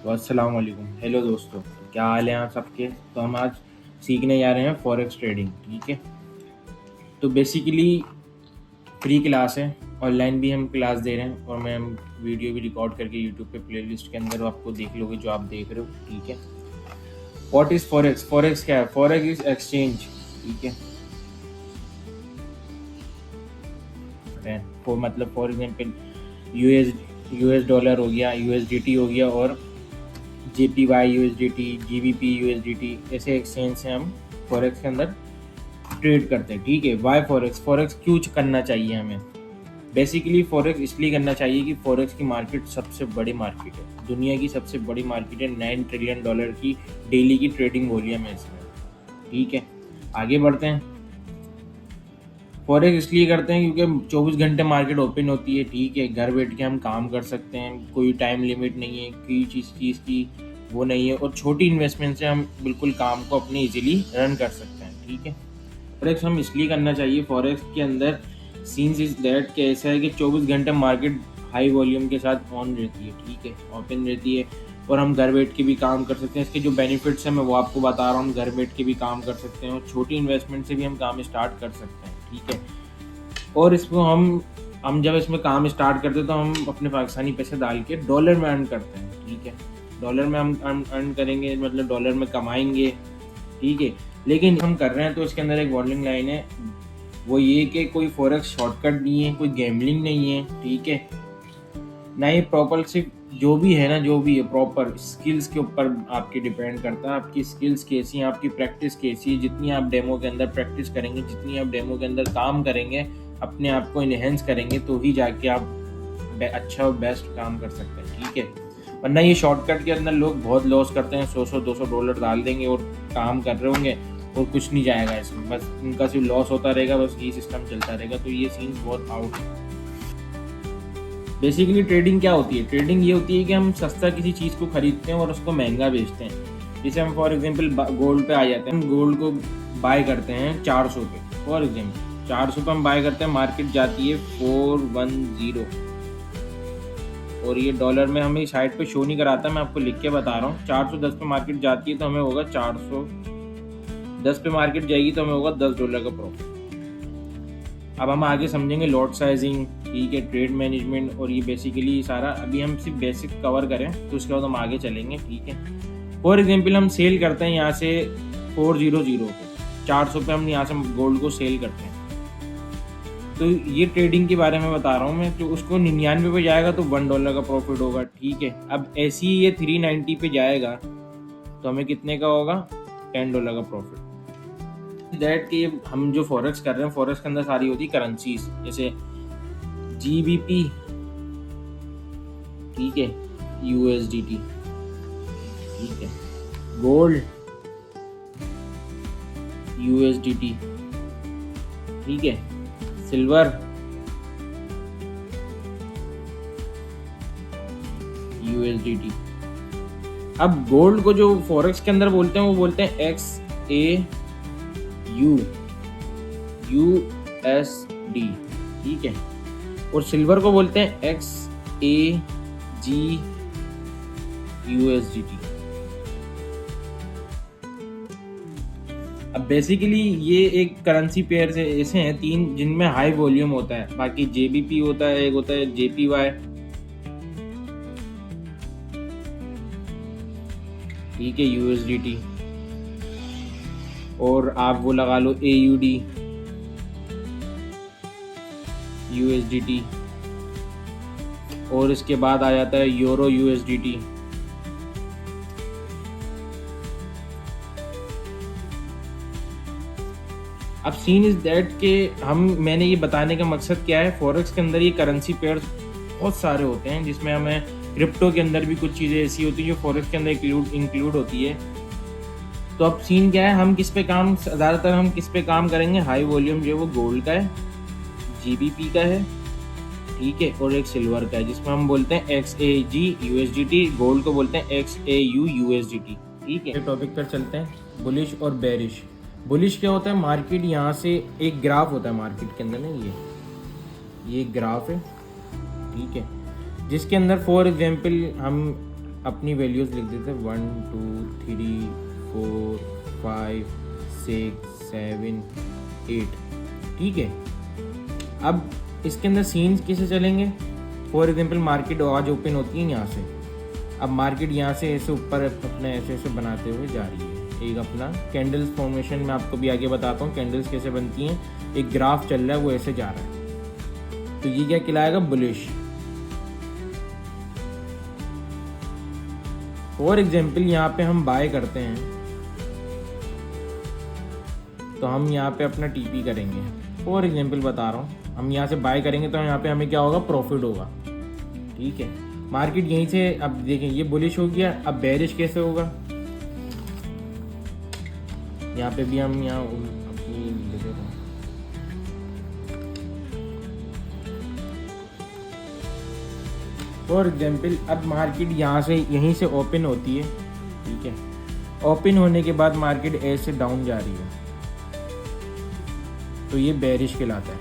तो अस्सलाम वालेकुम। हेलो दोस्तों, क्या हाल है आप सबके। तो हम आज सीखने जा रहे हैं फॉरेक्स ट्रेडिंग। ठीक है, तो बेसिकली फ्री क्लास है, ऑनलाइन भी हम क्लास दे रहे हैं और मैं हम वीडियो भी रिकॉर्ड करके यूट्यूब पे प्लेलिस्ट के अंदर आपको देख लोगे जो आप देख रहे हो। ठीक है, व्हाट इज़ फॉरेक्स। फॉरेक्स क्या है? Forex is exchange. ठीक है, मतलब for example US US dollar हो गया, यूएसडीटी हो गया, और जेपीवाई यूएसडीटी, जीबीपी यूएसडीटी, ऐसे एक्सचेंज से हम फॉरेक्स के अंदर ट्रेड करते हैं। ठीक है, वाई फॉरेक्स। फॉरेक्स क्यों करना चाहिए हमें? बेसिकली फॉरेक्स इसलिए करना चाहिए कि फॉरेक्स की मार्केट सबसे बड़ी मार्केट है, दुनिया की सबसे बड़ी मार्केट है। $9 ट्रिलियन की डेली की ट्रेडिंग वॉल्यूम है इसमें। ठीक है, आगे बढ़ते हैं। फॉरेक्स इसलिए करते हैं क्योंकि 24 घंटे मार्केट ओपन होती है। ठीक है, घर बैठ के हम काम कर सकते हैं, कोई टाइम लिमिट नहीं है, कोई चीज़ की वो नहीं है, और छोटी इन्वेस्टमेंट से हम बिल्कुल काम को अपने इजीली रन कर सकते हैं। ठीक है, फॉरेक्स हम इसलिए करना चाहिए। फॉरेक्स के अंदर सीन्स इज दैट कि ऐसा है कि 24 घंटे मार्केट हाई वॉल्यूम के साथ ऑन रहती है। ठीक है, ओपन रहती है, और हम घर बैठ के भी काम कर सकते हैं। इसके जो बेनिफिट्स हैं मैं वो आपको बता रहा हूँ। घर बैठ के भी काम कर सकते हैं और छोटी इन्वेस्टमेंट से भी हम काम स्टार्ट कर सकते हैं। ठीक है, और इसको हम जब इसमें काम स्टार्ट करते हैं तो हम अपने पाकिस्तानी पैसे डाल के डॉलर में अर्न करते हैं। ठीक है, डॉलर में हम अर्न करेंगे, मतलब डॉलर में कमाएंगे। ठीक है, लेकिन हम कर रहे हैं तो इसके अंदर एक वार्निंग लाइन है, वो ये कि कोई फॉरेक्स शॉर्टकट नहीं है, कोई गैम्बलिंग नहीं है। ठीक है, ना ही प्रॉपर, सिर्फ जो भी है ना, जो भी है प्रॉपर स्किल्स के ऊपर आपकी डिपेंड करता है। आपकी स्किल्स कैसी हैं, आपकी प्रैक्टिस कैसी है। जितनी आप डेमो के अंदर प्रैक्टिस करेंगे, जितनी आप डेमो के अंदर काम करेंगे, अपने आप को इनहेंस करेंगे, तो ही जाके आप अच्छा और बेस्ट काम कर सकते हैं। ठीक है, वरना ये शॉर्टकट के अंदर लोग बहुत लॉस करते हैं। 100-200 डॉलर डाल देंगे और काम कर रहे होंगे और कुछ नहीं जाएगा इसमें, बस उनका सिर्फ लॉस होता रहेगा, बस ये सिस्टम चलता रहेगा। तो ये सीन बहुत आउट है। बेसिकली ट्रेडिंग क्या होती है? ट्रेडिंग ये होती है कि हम सस्ता किसी चीज़ को खरीदते हैं और उसको महंगा बेचते हैं। जैसे हम फॉर एग्जांपल गोल्ड पे आ जाते हैं, हम गोल्ड को बाय करते हैं 400 पे। फॉर एग्जांपल 400 पे हम बाय करते हैं, मार्केट जाती है 410, और ये डॉलर में हमें साइड पे शो नहीं कराता, मैं आपको लिख के बता रहा हूँ। 410 पे मार्केट जाती है तो हमें होगा 410 पे मार्केट जाएगी तो हमें होगा $10 का प्रॉफिट। अब हम आगे समझेंगे लॉट साइजिंग, ठीक है, ट्रेड मैनेजमेंट, और ये बेसिकली सारा अभी हम सिर्फ बेसिक कवर करें तो उसके बाद हम आगे चलेंगे। ठीक है, फॉर एग्जांपल हम सेल करते हैं यहाँ से 400 पे, 400 पे हम यहाँ से गोल्ड को सेल करते हैं। तो ये ट्रेडिंग के बारे में बता रहा हूँ मैं। तो उसको 99 पे जाएगा तो $1 का प्रॉफिट होगा। ठीक है, अब ऐसे ही ये 390 पे जाएगा तो हमें कितने का होगा? $10 का प्रॉफिट। दैट कि हम जो फॉरेक्स कर रहे हैं, फॉरेक्स के अंदर सारी होती करेंसीज, जैसे जीबीपी, ठीक है, यूएसडीटी, ठीक है, गोल्ड, यूएसडीटी, ठीक है, सिल्वर, यूएसडीटी। अब गोल्ड को जो फॉरेक्स के अंदर बोलते हैं वो बोलते हैं XAUUSD, ठीक है, और सिल्वर को बोलते हैं XAGUSDT। अब बेसिकली ये एक करेंसी पेयर से ऐसे हैं तीन जिनमें हाई वॉल्यूम होता है। बाकी जेबीपी होता है, एक होता है जेपीवाई, ठीक है, यूएसडीटी, और आप वो लगा लो एयूडी, यूएसडीटी, और इसके बाद आ जाता है यूरो यूएसडीटी। अब सीन इज दैट के मैंने ये बताने का मकसद क्या है, फॉरेक्स के अंदर ये करेंसी पेयर्स बहुत सारे होते हैं, जिसमें हमें क्रिप्टो के अंदर भी कुछ चीज़ें ऐसी होती हैं जो फॉरेक्स के अंदर इंक्लूड होती है। तो अब सीन क्या है, हम किस पे काम, ज़्यादातर हम किस पे काम करेंगे? हाई वॉल्यूम जो है वो गोल्ड का है, जीबीपी का है, ठीक है, और एक सिल्वर का है, जिसमें हम बोलते हैं XAGUSDT, गोल्ड को बोलते हैं XAUUSDT। ठीक है, टॉपिक पर चलते हैं, बुलिश और बेरिश। बुलिश क्या होता है? मार्केट यहाँ से एक ग्राफ होता है मार्केट के अंदर ना, ये ग्राफ है, ठीक है, जिसके अंदर फॉर एग्जांपल हम अपनी वैल्यूज़ लिख देते हैं 1 2 3 4 5 6 7 8, ठीक है। अब इसके अंदर सीन्स कैसे चलेंगे? फॉर एग्जांपल मार्केट आज ओपन होती है यहाँ से, अब मार्केट यहाँ से ऐसे ऊपर अपने ऐसे ऐसे बनाते हुए जा रही है। एक अपना कैंडल्स फॉर्मेशन में आपको भी आगे बताता हूँ कैंडल्स कैसे बनती हैं। एक ग्राफ चल रहा है वो ऐसे जा रहा है, तो ये क्या कहलाएगा? बुलिश। फॉर एग्जांपल यहाँ पे हम बाय करते हैं, तो हम यहाँ पे अपना टीपी करेंगे। फॉर एग्जांपल बता रहा हूँ, हम यहाँ से बाय करेंगे तो यहाँ पे हमें क्या होगा? प्रॉफिट होगा, ठीक है। मार्केट यहीं से, अब देखें ये बुलिश हो गया, अब बेरिश कैसे होगा? यहाँ पे भी हम यहाँ अपनी लिख देते हैं। फॉर एग्जाम्पल अब मार्केट यहाँ से यहीं से ओपन होती है, ठीक है। ओपन होने के बाद मार्केट ऐसे डाउन जा रही है, तो ये बेरिश कहलाता है,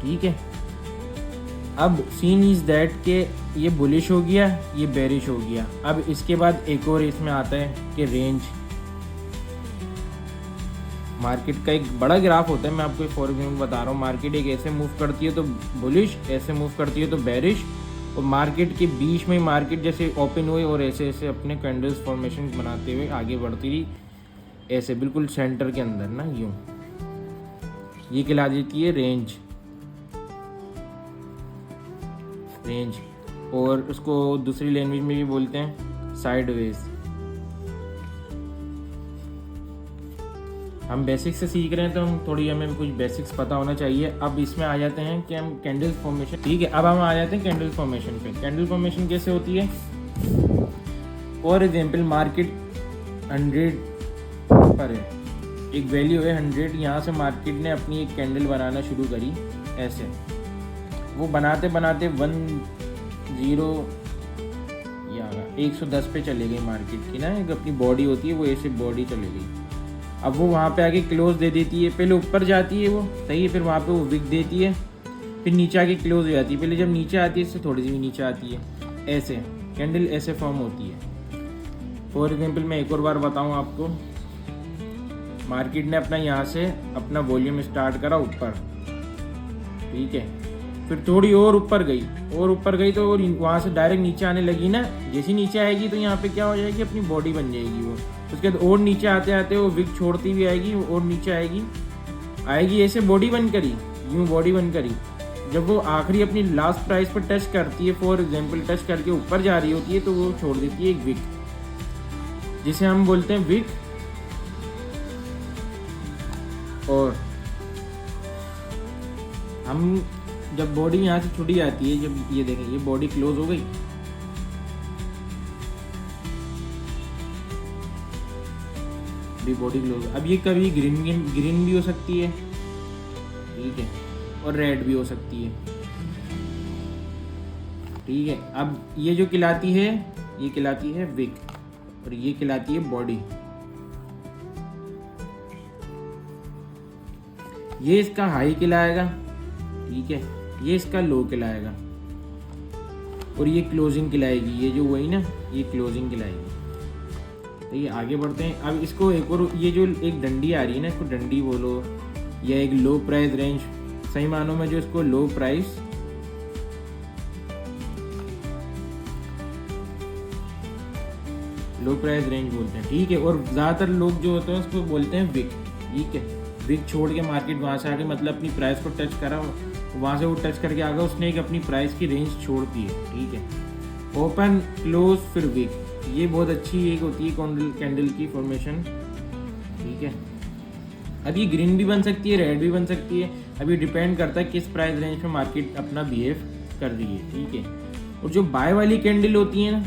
ठीक है। अब सीन इज दैट के ये बुलिश हो गया, ये बेरिश हो गया। अब इसके बाद एक और इसमें आता है कि रेंज। मार्केट का एक बड़ा ग्राफ होता है, मैं आपको फॉर एग्जाम्पल बता रहा हूँ। मार्केट एक ऐसे मूव करती है तो बुलिश, ऐसे मूव करती है तो बेरिश, और मार्केट के बीच में मार्केट जैसे ओपन हुई और ऐसे ऐसे अपने कैंडल्स फॉर्मेशन बनाते हुए आगे बढ़ती रही, ऐसे बिल्कुल सेंटर के अंदर ना, यूँ। ये कहला देती है रेंज। रेंज, और उसको दूसरी लैंग्वेज में भी बोलते हैं साइडवेज। हम बेसिक्स से सीख रहे हैं तो हम थोड़ी हमें कुछ बेसिक्स पता होना चाहिए। अब इसमें आ जाते हैं कि हम कैंडल फॉर्मेशन, ठीक है। अब हम आ जाते हैं कैंडल फॉर्मेशन पे। कैंडल फॉर्मेशन कैसे होती है? फॉर एग्जांपल मार्केट 100 पर है, एक वैल्यू है 100, यहाँ से मार्केट ने अपनी एक कैंडल बनाना शुरू करी ऐसे। वो बनाते बनाते 110 पे चले गई मार्केट की ना, एक अपनी बॉडी होती है, वो ऐसे बॉडी चले गई। अब वो वहाँ पे आके क्लोज दे देती है, पहले ऊपर जाती है वो, सही है, फिर वहाँ पे वो विक देती है, फिर नीचे आके क्लोज हो जाती है। पहले जब नीचे आती है इससे थोड़ी सी नीचे आती है, ऐसे कैंडल ऐसे फॉर्म होती है। फॉर एग्जाम्पल मैं एक और बार बताऊँ आपको, मार्केट ने अपना यहाँ से अपना वॉल्यूम स्टार्ट करा ऊपर, ठीक है, फिर थोड़ी और ऊपर गई तो वहाँ से डायरेक्ट नीचे आने लगी ना। जैसी नीचे आएगी तो यहाँ पे क्या हो जाएगी? अपनी बॉडी बन जाएगी वो। उसके बाद और नीचे आते आते वो विक छोड़ती भी आएगी और नीचे आएगी ऐसे बॉडी बन करी, यूँ बॉडी बन करी। जब वो आखिरी अपनी लास्ट प्राइस पर टच करती है, फॉर एग्जाम्पल टच करके ऊपर जा रही होती है, तो वो छोड़ देती है एक विक, जिसे हम बोलते हैं विक। और हम जब बॉडी यहाँ से छुटी जाती है, जब ये देखें ये बॉडी क्लोज हो गई, बॉडी क्लोज। अब ये कभी ग्रीन भी हो सकती है, ठीक है, और रेड भी हो सकती है, ठीक है। अब ये जो कहलाती है, ये कहलाती है विक, और ये कहलाती है बॉडी। ये इसका हाई कहलाएगा, ठीक है, ये इसका लो कहलाएगा, और ये क्लोजिंग कहलाएगी। ये जो वही ना, ये क्लोजिंग कहलाएगी। तो ये आगे बढ़ते हैं। अब इसको एक और, ये जो एक डंडी आ रही है ना, इसको डंडी बोलो या एक लो प्राइस रेंज, सही मानों में जो इसको लो प्राइस रेंज बोलते हैं, ठीक है। और ज़्यादातर लोग जो होते हैं उसको बोलते हैं विक, ठीक है। विक छोड़ के मार्केट वहाँ से आगे, मतलब अपनी प्राइस को टच करा, वहाँ से वो टच करके आ गया, उसने एक अपनी प्राइस की रेंज छोड़ दी है, ठीक है। ओपन, क्लोज, फिर विक, ये बहुत अच्छी एक होती है कैंडल की फॉर्मेशन, ठीक है। अब ये ग्रीन भी बन सकती है, रेड भी बन सकती है, अभी डिपेंड करता है किस प्राइस रेंज में मार्केट अपना बिहेव कर रही है, ठीक है। और जो बाय वाली कैंडल होती है ना,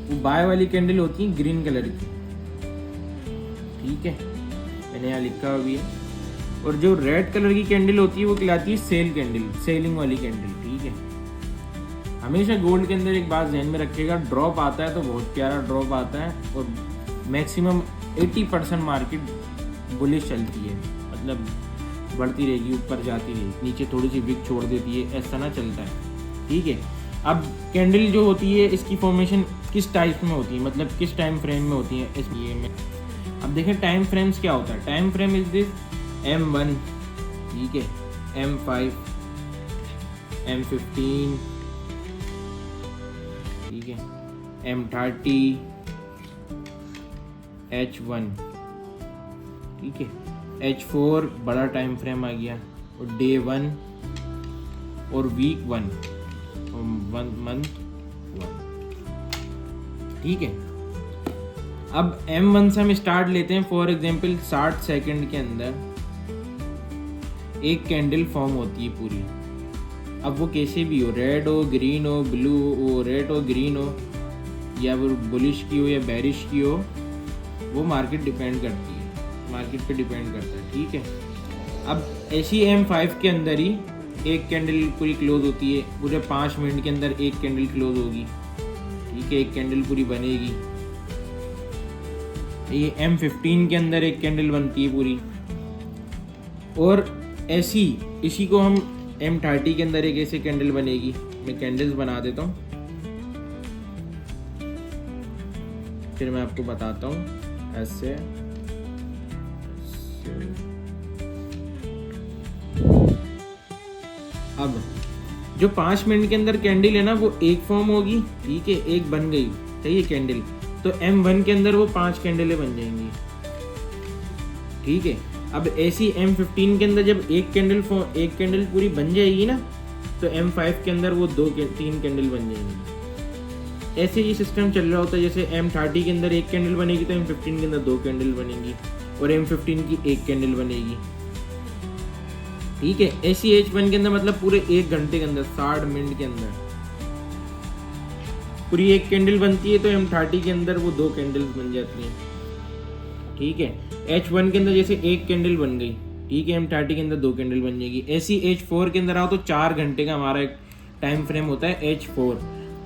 वो बाय वाली कैंडल होती है ग्रीन कलर की, ठीक है, मैंने यहाँ लिखा हुआ भी है। और जो रेड कलर की कैंडल होती है वो कहलाती है सेल कैंडल, सेलिंग वाली कैंडल, ठीक है। हमेशा गोल्ड के अंदर एक बात ध्यान में रखिएगा, ड्रॉप आता है तो बहुत प्यारा ड्रॉप आता है, और मैक्सिमम 80% मार्केट बुलिश चलती है, मतलब बढ़ती रहेगी, ऊपर जाती रहेगी, नीचे थोड़ी सी विक छोड़ देती है, ऐसा ना चलता है। ठीक है, अब कैंडल जो होती है इसकी फॉर्मेशन किस टाइप में होती है, मतलब किस टाइम फ्रेम में होती है इसलिए में। अब देखें टाइम फ्रेम्स क्या होता है। Time frame is this M1, ठीक है, M5, M15, ठीक है, M30, H1, ठीक है, H4 बड़ा टाइम फ्रेम आ गया, और डे 1 और वीक 1 और मंथ 1, ठीक है। अब M1 से हम स्टार्ट लेते हैं। फॉर एग्जांपल 60 सेकंड के अंदर एक कैंडल फॉर्म होती है पूरी। अब वो कैसे भी हो, रेड हो, ग्रीन हो, ब्लू हो, रेड हो, ग्रीन हो, या वो बुलिश की हो या बेरिश की हो, वो मार्केट डिपेंड करती है, मार्केट पे डिपेंड करता है। ठीक है, अब ऐसी M5 के अंदर ही एक कैंडल पूरी क्लोज होती है, पूरे 5 मिनट के अंदर एक कैंडल क्लोज होगी। ठीक है, एक कैंडल पूरी बनेगी। ये M15 के अंदर एक कैंडल बनती है पूरी, और ऐसी इसी को हम M30 के अंदर एक ऐसे कैंडल बनेगी। मैं कैंडल्स बना देता हूँ, फिर मैं आपको बताता हूँ ऐसे। अब जो 5 मिनट के अंदर कैंडल है ना, वो एक फॉर्म होगी, ठीक है, एक बन गई, सही है कैंडल, तो M1 के अंदर वो 5 कैंडलें बन जाएंगी। ठीक है, अब ऐसी M15 के अंदर जब एक कैंडल पूरी बन जाएगी ना, तो M5 के अंदर वो 3 कैंडल बन जाएंगी। ऐसे ये सिस्टम चल रहा होता है। जैसे M30 के अंदर एक कैंडल बनेगी तो M15 के अंदर 2 कैंडल बनेंगी, और M15 की एक कैंडल बनेगी। ठीक है, ऐसी H1 के अंदर मतलब पूरे 1 घंटे के अंदर 60 मिनट के अंदर पूरी एक कैंडल बनती है, तो M30 के अंदर वो 2 कैंडल्स बन जाती हैं। ठीक है, H1 के अंदर जैसे एक कैंडल बन गई, ठीक है, M30 के अंदर 2 कैंडल बन जाएगी। ऐसी H4 के अंदर आओ तो 4 घंटे का हमारा एक टाइम फ्रेम होता है H4।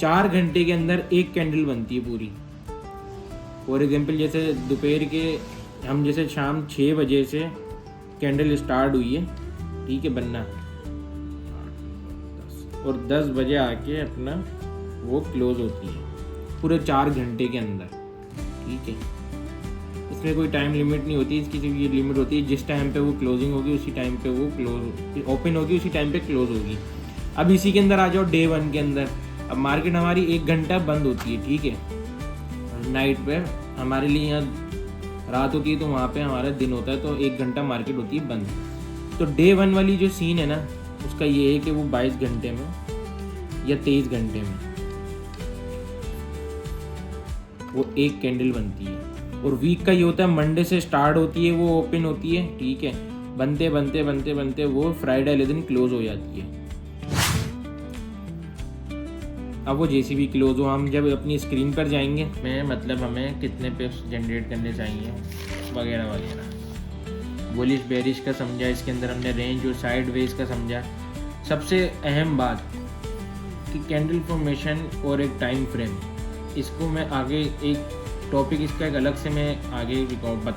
4 घंटे के अंदर एक कैंडल बनती है पूरी। फॉर एग्जाम्पल जैसे दोपहर के हम जैसे शाम 6 बजे से कैंडल स्टार्ट हुई है, ठीक है, बनना, और 10 बजे आके अपना वो क्लोज होती है पूरे 4 घंटे के अंदर। ठीक है, इसमें कोई टाइम लिमिट नहीं होती, इसकी सिर्फ ये लिमिट होती है जिस टाइम पे वो क्लोजिंग होगी उसी टाइम पे वो ओपन होगी, उसी टाइम पे क्लोज होगी। अब इसी के अंदर आ जाओ डे 1 के अंदर। अब मार्केट हमारी 1 घंटा बंद होती है, ठीक है, नाइट पे हमारे लिए यहाँ रात होती है तो वहाँ पे हमारा दिन होता है, तो 1 घंटा मार्केट होती है बंद। तो डे 1 वाली जो सीन है ना, उसका ये है कि वो 22 घंटे में या 23 घंटे में वो एक कैंडल बनती है। और वीक का ये होता है मंडे से स्टार्ट होती है, वो ओपन होती है, ठीक है, बनते बनते बनते बनते वो फ्राइडे वाले दिन क्लोज हो जाती है। अब वो जैसे भी क्लोज हो, हम जब अपनी स्क्रीन पर जाएंगे में मतलब हमें कितने पिप्स जनरेट करने चाहिए वगैरह वगैरह, बुलिश बेरिश का समझा, इसके अंदर हमने रेंज और साइड वेज का समझा। सबसे अहम बात कि कैंडल फॉर्मेशन और एक टाइम फ्रेम, इसको मैं आगे एक टॉपिक इसका एक अलग से मैं आगे रिकॉर्ड